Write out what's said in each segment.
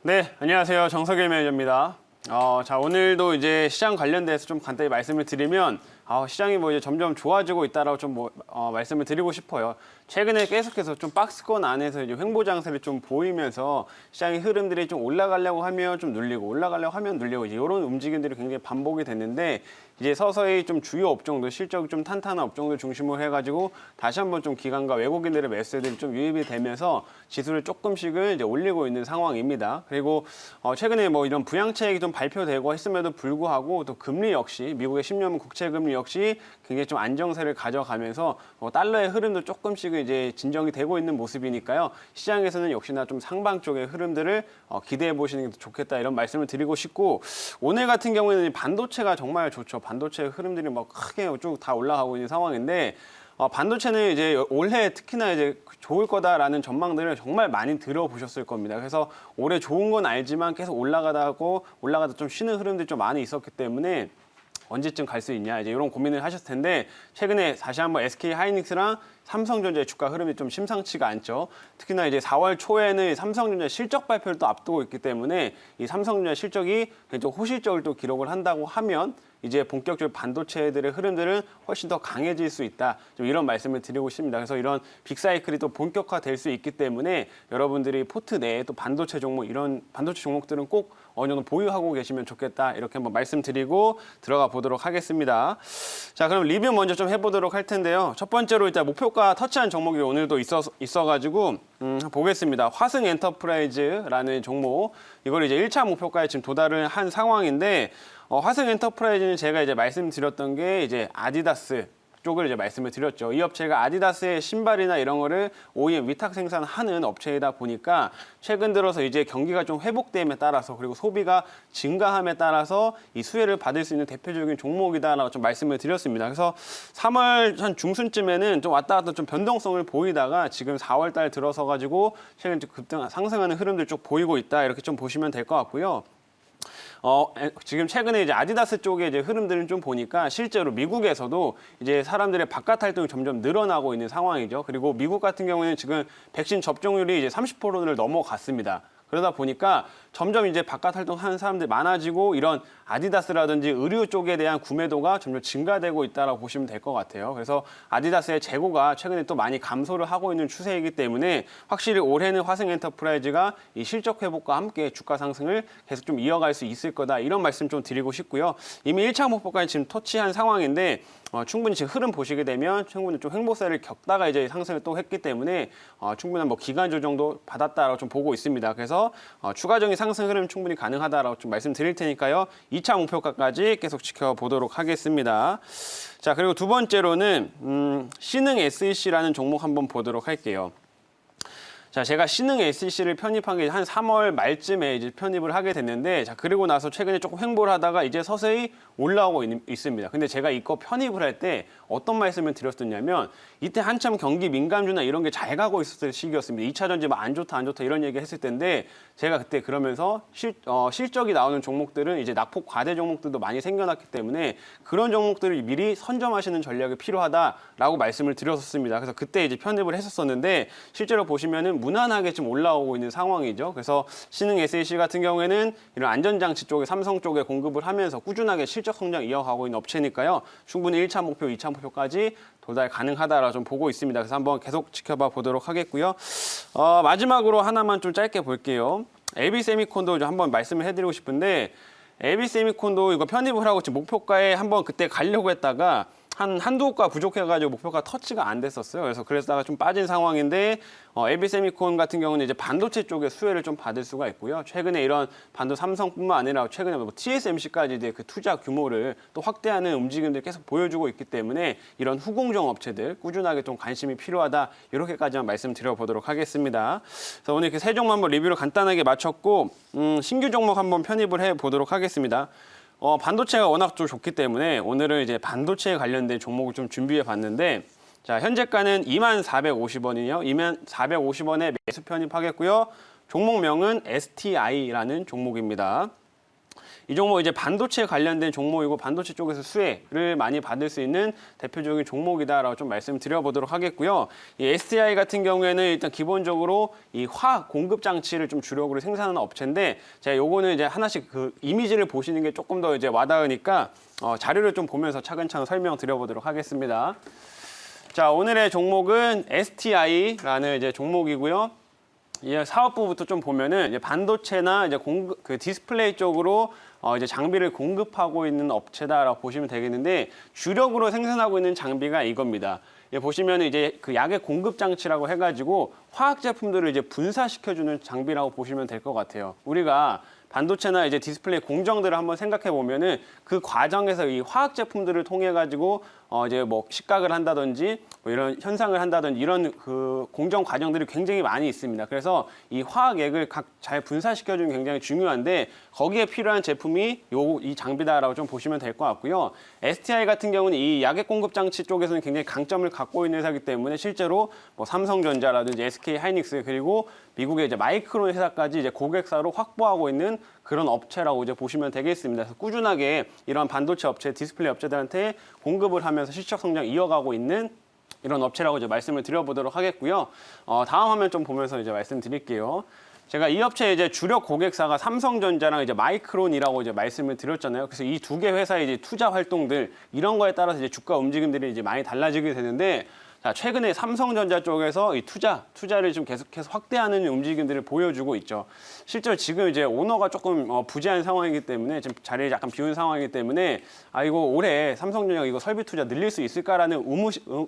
네, 안녕하세요. 정석일 매니저입니다. 자, 오늘도 이제 시장 관련돼서 좀 간단히 말씀을 드리면, 시장이 뭐 이제 점점 좋아지고 있다라고 좀 말씀을 드리고 싶어요. 최근에 계속해서 좀 박스권 안에서 이제 횡보 장세를 좀 보이면서 시장의 흐름들이 좀 올라가려고 하면 좀 눌리고 올라가려고 하면 눌리고 이제 이런 움직임들이 굉장히 반복이 됐는데 이제 서서히 좀 주요 업종들 실적이 좀 탄탄한 업종들 중심으로 해가지고 다시 한번 좀 기관과 외국인들의 매수들이 좀 유입이 되면서 지수를 조금씩을 이제 올리고 있는 상황입니다. 그리고 최근에 뭐 이런 부양책이 좀 발표되고 했음에도 불구하고 또 금리 역시 미국의 10년 국채 금리 역시 굉장히 좀 안정세를 가져가면서 달러의 흐름도 조금씩은 이제 진정이 되고 있는 모습이니까요. 시장에서는 역시나 좀 상방 쪽의 흐름들을 기대해 보시는 게 좋겠다 이런 말씀을 드리고 싶고 오늘 같은 경우에는 반도체가 정말 좋죠. 반도체 흐름들이 막 크게 쭉 다 올라가고 있는 상황인데 반도체는 이제 올해 특히나 이제 좋을 거다라는 전망들을 정말 많이 들어보셨을 겁니다. 그래서 올해 좋은 건 알지만 계속 올라가다 좀 쉬는 흐름들이 좀 많이 있었기 때문에 언제쯤 갈 수 있냐 이제 이런 고민을 하셨을 텐데 최근에 다시 한번 SK 하이닉스랑 삼성전자의 주가 흐름이 좀 심상치가 않죠. 특히나 이제 4월 초에는 삼성전자 실적 발표를 또 앞두고 있기 때문에 이 삼성전자 실적이 굉장히 호실적을 또 기록을 한다고 하면 이제 본격적으로 반도체들의 흐름들은 훨씬 더 강해질 수 있다. 좀 이런 말씀을 드리고 싶습니다. 그래서 이런 빅사이클이 또 본격화될 수 있기 때문에 여러분들이 포트 내에 또 반도체 종목 이런 반도체 종목들은 꼭 어느 정도 보유하고 계시면 좋겠다. 이렇게 한번 말씀드리고 들어가 보도록 하겠습니다. 자, 그럼 리뷰 먼저 좀 해보도록 할 텐데요. 첫 번째로 일단 목표가 터치한 종목이 오늘도 있어가지고 보겠습니다. 화승 엔터프라이즈라는 종목 이걸 이제 1차 목표가에 지금 도달을 한 상황인데 화승 엔터프라이즈는 제가 이제 말씀드렸던 게 이제 아디다스 쪽을 이제 말씀을 드렸죠. 이 업체가 아디다스의 신발이나 이런 거를 OEM 위탁 생산하는 업체이다 보니까 최근 들어서 이제 경기가 좀 회복됨에 따라서 그리고 소비가 증가함에 따라서 이 수혜를 받을 수 있는 대표적인 종목이다라고 좀 말씀을 드렸습니다. 그래서 3월 한 중순쯤에는 좀 왔다 갔다 좀 변동성을 보이다가 지금 4월 달 들어서 가지고 최근 급등 상승하는 흐름들 쭉 보이고 있다 이렇게 좀 보시면 될 것 같고요. 지금 최근에 이제 아디다스 쪽의 이제 흐름들을 좀 보니까 실제로 미국에서도 이제 사람들의 바깥 활동이 점점 늘어나고 있는 상황이죠. 그리고 미국 같은 경우에는 지금 백신 접종률이 이제 30%를 넘어갔습니다. 그러다 보니까 점점 이제 바깥 활동하는 사람들이 많아지고 이런 아디다스라든지 의류 쪽에 대한 구매도가 점점 증가되고 있다고 보시면 될 것 같아요. 그래서 아디다스의 재고가 최근에 또 많이 감소를 하고 있는 추세이기 때문에 확실히 올해는 화승 엔터프라이즈가 이 실적 회복과 함께 주가 상승을 계속 좀 이어갈 수 있을 거다 이런 말씀 좀 드리고 싶고요. 이미 1차 목표까지 지금 터치한 상황인데 충분히 지금 흐름 보시게 되면 충분히 좀 횡보세를 겪다가 이제 상승을 또 했기 때문에 충분한 뭐 기간 조정도 받았다라고 좀 보고 있습니다. 그래서 추가적인 상승 흐름 충분히 가능하다라고 좀 말씀드릴 테니까요. 2차 목표가까지 계속 지켜보도록 하겠습니다. 자, 그리고 두 번째로는 신흥 SEC라는 종목 한번 보도록 할게요. 자, 제가 신흥 SEC를 편입한 게 한 3월 말쯤에 이제 편입을 하게 됐는데, 자, 그리고 나서 최근에 조금 횡보를 하다가 이제 서서히 올라오고 있습니다. 근데 제가 이거 편입을 할 때 어떤 말씀을 드렸었냐면, 이때 한참 경기 민감주나 이런 게 잘 가고 있었을 시기였습니다. 2차 전지 뭐 안 좋다 이런 얘기 했을 때인데, 제가 그때 그러면서 실적이 나오는 종목들은 이제 낙폭 과대 종목들도 많이 생겨났기 때문에 그런 종목들을 미리 선점하시는 전략이 필요하다라고 말씀을 드렸었습니다. 그래서 그때 이제 편입을 했었는데, 실제로 보시면은 무난하게 지금 올라오고 있는 상황이죠. 그래서 신흥 SEC 같은 경우에는 이런 안전장치 쪽에 삼성 쪽에 공급을 하면서 꾸준하게 실적 성장 이어가고 있는 업체니까요. 충분히 1차 목표, 2차 목표까지 도달 가능하다라고 좀 보고 있습니다. 그래서 한번 계속 지켜봐 보도록 하겠고요. 마지막으로 하나만 좀 짧게 볼게요. LB세미콘도 좀 한번 말씀을 해드리고 싶은데 LB세미콘도 이거 편입을 하고 지금 목표가에 한번 그때 가려고 했다가 한두 호가 부족해가지고 목표가 터치가 안 됐었어요. 그래서 그러다가 좀 빠진 상황인데 LB세미콘 같은 경우는 이제 반도체 쪽에 수혜를 좀 받을 수가 있고요. 최근에 이런 삼성뿐만 아니라 최근에 뭐 TSMC까지 이제 그 투자 규모를 또 확대하는 움직임들 계속 보여주고 있기 때문에 이런 후공정 업체들 꾸준하게 좀 관심이 필요하다 이렇게까지만 말씀드려보도록 하겠습니다. 그래서 오늘 이렇게 세 종목 한번 리뷰를 간단하게 마쳤고 신규 종목 한번 편입을 해보도록 하겠습니다. 반도체가 워낙 좀 좋기 때문에 오늘은 이제 반도체에 관련된 종목을 좀 준비해 봤는데 자, 현재가는 2450원이요. 2450원에 매수 편입하겠고요. 종목명은 STI라는 종목입니다. 이 종목 이제 반도체 관련된 종목이고 반도체 쪽에서 수혜를 많이 받을 수 있는 대표적인 종목이다라고 좀 말씀드려보도록 하겠고요. 이 STI 같은 경우에는 일단 기본적으로 이 화학 공급 장치를 좀 주력으로 생산하는 업체인데 제가 요거는 이제 하나씩 그 이미지를 보시는 게 조금 더 이제 와닿으니까 자료를 좀 보면서 차근차근 설명드려보도록 하겠습니다. 자, 오늘의 종목은 STI라는 이제 종목이고요. 이 사업부부터 좀 보면은 이제 반도체나 이제 그 디스플레이 쪽으로 이제 장비를 공급하고 있는 업체다라고 보시면 되겠는데 주력으로 생산하고 있는 장비가 이겁니다. 보시면 이제 그 약의 공급 장치라고 해가지고 화학 제품들을 이제 분사시켜주는 장비라고 보시면 될 것 같아요. 우리가 반도체나 이제 디스플레이 공정들을 한번 생각해 보면은 그 과정에서 이 화학 제품들을 통해 가지고 이제 뭐 식각을 한다든지 뭐 이런 현상을 한다든지 이런 그 공정 과정들이 굉장히 많이 있습니다. 그래서 이 화학액을 각 잘 분사시켜주는 굉장히 중요한데 거기에 필요한 제품이 이 장비다라고 좀 보시면 될 것 같고요. STI 같은 경우는 이 약액 공급 장치 쪽에서는 굉장히 강점을 갖고 있는 회사이기 때문에 실제로 뭐 삼성전자라든지 SK 하이닉스 그리고 미국의 이제 마이크론 회사까지 이제 고객사로 확보하고 있는 그런 업체라고 이제 보시면 되겠습니다. 그래서 꾸준하게 이런 반도체 업체, 디스플레이 업체들한테 공급을 하면서 실적 성장 이어가고 있는 이런 업체라고 이제 말씀을 드려보도록 하겠고요. 다음 화면 좀 보면서 이제 말씀드릴게요. 제가 이 업체의 이제 주력 고객사가 삼성전자랑 이제 마이크론이라고 이제 말씀을 드렸잖아요. 그래서 이 두 개 회사의 이제 투자 활동들 이런 거에 따라서 이제 주가 움직임들이 이제 많이 달라지게 되는데. 자, 최근에 삼성전자 쪽에서 이 투자를 좀 계속해서 확대하는 움직임들을 보여주고 있죠. 실제로 지금 이제 오너가 조금 부재한 상황이기 때문에 지금 자리를 약간 비운 상황이기 때문에 이거 올해 삼성전자가 이거 설비 투자 늘릴 수 있을까라는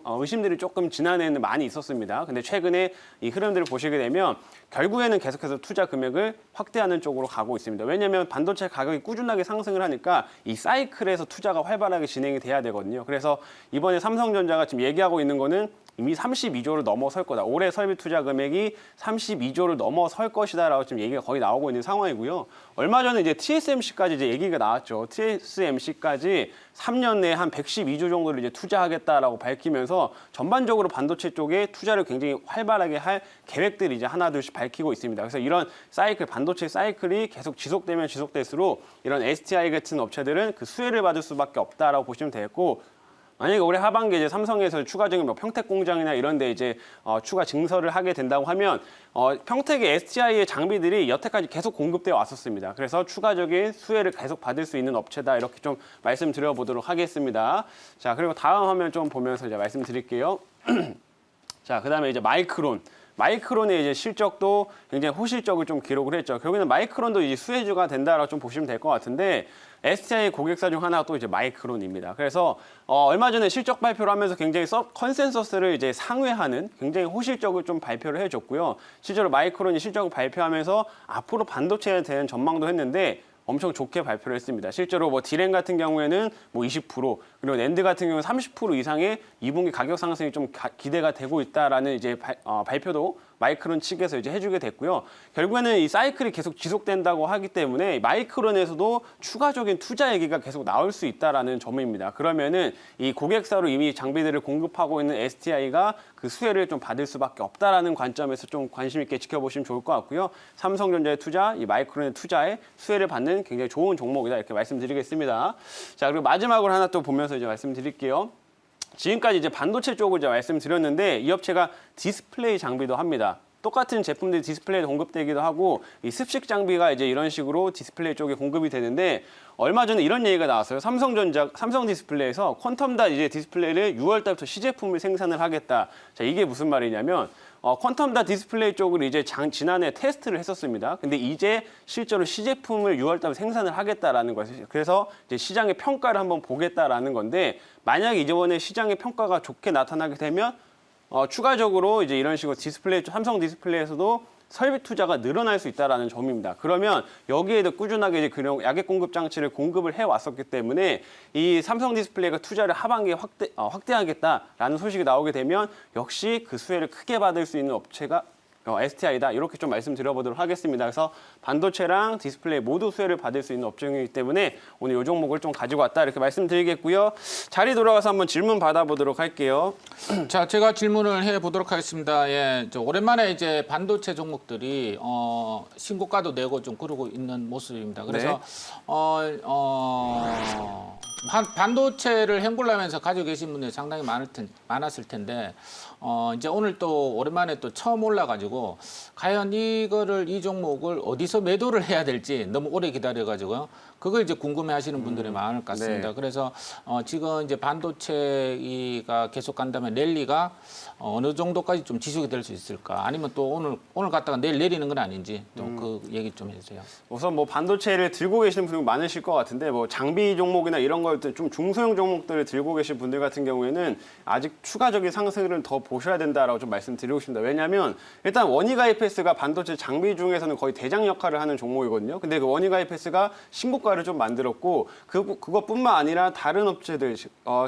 의심들이 조금 지난해에는 많이 있었습니다. 근데 최근에 이 흐름들을 보시게 되면 결국에는 계속해서 투자 금액을 확대하는 쪽으로 가고 있습니다. 왜냐하면 반도체 가격이 꾸준하게 상승을 하니까 이 사이클에서 투자가 활발하게 진행이 돼야 되거든요. 그래서 이번에 삼성전자가 지금 얘기하고 있는 거는 이미 32조를 넘어설 거다. 올해 설비 투자 금액이 32조를 넘어설 것이다라고 지금 얘기가 거의 나오고 있는 상황이고요. 얼마 전에 이제 TSMC까지 이제 얘기가 나왔죠. TSMC까지 3년 내에 한 112조 정도를 이제 투자하겠다라고 밝히면서 전반적으로 반도체 쪽에 투자를 굉장히 활발하게 할 계획들이 이제 하나둘씩 밝히고 있습니다. 그래서 이런 사이클, 반도체 사이클이 계속 지속되면 지속될수록 이런 STI 같은 업체들은 그 수혜를 받을 수밖에 없다라고 보시면 되겠고, 만약에 올해 하반기에 이제 삼성에서 추가적인 뭐 평택 공장이나 이런 데 이제 추가 증설을 하게 된다고 하면 평택의 STI의 장비들이 여태까지 계속 공급되어 왔었습니다. 그래서 추가적인 수혜를 계속 받을 수 있는 업체다 이렇게 좀 말씀드려 보도록 하겠습니다. 자, 그리고 다음 화면 좀 보면서 이제 말씀드릴게요. 자, 그다음에 이제 마이크론의 이제 실적도 굉장히 호실적을 좀 기록을 했죠. 결국에는 마이크론도 이제 수혜주가 된다라고 좀 보시면 될 것 같은데 STI 고객사 중 하나가 또 이제 마이크론입니다. 그래서 얼마 전에 실적 발표를 하면서 굉장히 컨센서스를 이제 상회하는 굉장히 호실적을 좀 발표를 해줬고요. 실제로 마이크론이 실적을 발표하면서 앞으로 반도체에 대한 전망도 했는데 엄청 좋게 발표를 했습니다. 실제로 뭐 디램 같은 경우에는 뭐 20% 그리고 낸드 같은 경우는 30% 이상의 2분기 가격 상승이 좀 기대가 되고 있다라는 이제 발표도 마이크론 측에서 이제 해주게 됐고요. 결국에는 이 사이클이 계속 지속된다고 하기 때문에 마이크론에서도 추가적인 투자 얘기가 계속 나올 수 있다라는 점입니다. 그러면은 이 고객사로 이미 장비들을 공급하고 있는 STI가 그 수혜를 좀 받을 수밖에 없다라는 관점에서 좀 관심 있게 지켜보시면 좋을 것 같고요. 삼성전자의 투자, 이 마이크론의 투자에 수혜를 받는 굉장히 좋은 종목이다 이렇게 말씀드리겠습니다. 자, 그리고 마지막으로 하나 또 보면서 이제 말씀드릴게요. 지금까지 이제 반도체 쪽을 이제 말씀드렸는데 이 업체가 디스플레이 장비도 합니다. 똑같은 제품들이 디스플레이에 공급되기도 하고 이 습식 장비가 이제 이런 식으로 디스플레이 쪽에 공급이 되는데 얼마 전에 이런 얘기가 나왔어요. 삼성 디스플레이에서 퀀텀닷 이제 디스플레이를 6월 달부터 시제품을 생산을 하겠다. 자, 이게 무슨 말이냐면 퀀텀닷 디스플레이 쪽을 이제 지난해 테스트를 했었습니다. 근데 이제 실제로 시제품을 6월 달에 생산을 하겠다라는 거예요. 그래서 이제 시장의 평가를 한번 보겠다라는 건데 만약에 이번에 시장의 평가가 좋게 나타나게 되면 추가적으로 이제 이런 식으로 디스플레이 삼성 디스플레이에서도 설비 투자가 늘어날 수 있다는 점입니다. 그러면 여기에도 꾸준하게 이제 그런 약액 공급 장치를 공급을 해왔었기 때문에 이 삼성 디스플레이가 투자를 하반기에 확대하겠다라는 소식이 나오게 되면 역시 그 수혜를 크게 받을 수 있는 업체가 STI다 이렇게 좀 말씀드려보도록 하겠습니다. 그래서 반도체랑 디스플레이 모두 수혜를 받을 수 있는 업종이기 때문에 오늘 이 종목을 좀 가지고 왔다 이렇게 말씀드리겠고요. 자리 돌아가서 한번 질문 받아보도록 할게요. 자, 제가 질문을 해보도록 하겠습니다. 예, 오랜만에 이제 반도체 종목들이 신고가도 내고 좀 그러고 있는 모습입니다. 그래서 네. 반도체를 행보하면서 가지고 계신 분들이 상당히 많았을 텐데 이제 오늘 또 오랜만에 또 처음 올라가지고 과연 이 종목을 어디서 매도를 해야 될지 너무 오래 기다려가지고요. 그걸 이제 궁금해하시는 분들이 많을 것 같습니다. 네. 그래서 지금 이제 반도체가 계속 간다면 랠리가 어느 정도까지 좀 지속이 될 수 있을까? 아니면 또 오늘 갔다가 내일 내리는 건 아닌지 또 그 얘기 좀 해주세요. 우선 뭐 반도체를 들고 계시는 분이 많으실 것 같은데 뭐 장비 종목이나 이런 걸 좀 중소형 종목들을 들고 계신 분들 같은 경우에는 아직 추가적인 상승을 더 보셔야 된다라고 좀 말씀드리고 싶습니다. 왜냐하면 일단 원희가이패스가 반도체 장비 중에서는 거의 대장 역할을 하는 종목이거든요. 근데 그 원희가이패스가 신고가를 좀 만들었고 그것뿐만 아니라 다른 업체들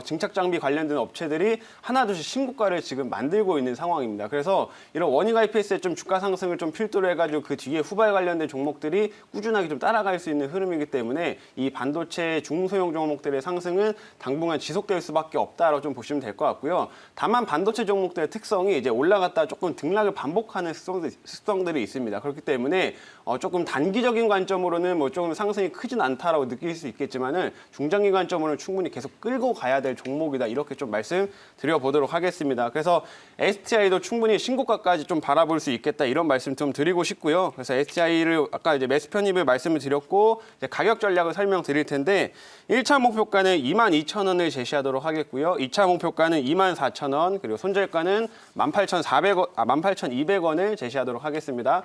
증착 장비 관련된 업체들이 하나둘씩 신고가를 지금 만들고 있는 상황입니다. 그래서 이런 원희가이패스의 좀 주가 상승을 좀 필두로 해가지고 그 뒤에 후발 관련된 종목들이 꾸준하게 좀 따라갈 수 있는 흐름이기 때문에 이 반도체 중소형 종목들의 상승은 당분간 지속될 수밖에 없다라고 좀 보시면 될 것 같고요. 다만 반도체 종목들의 특성이 이제 올라갔다 조금 등락을 반복하는 습성들이 있습니다. 그렇기 때문에 조금 단기적인 관점으로는 뭐 조금 상승이 크진 않다라고 느낄 수 있겠지만은 중장기 관점으로는 충분히 계속 끌고 가야 될 종목이다 이렇게 좀 말씀드려보도록 하겠습니다. 그래서 STI도 충분히 신고가까지 좀 바라볼 수 있겠다 이런 말씀 좀 드리고 싶고요. 그래서 STI를 아까 이제 매수 편입을 말씀을 드렸고 이제 가격 전략을 설명드릴 텐데 1차 목표가는 22,000원을 제시하도록 하겠고요. 2차 목표가는 24,000원 그리고 손절가는 18,200원을 제시하도록 하겠습니다.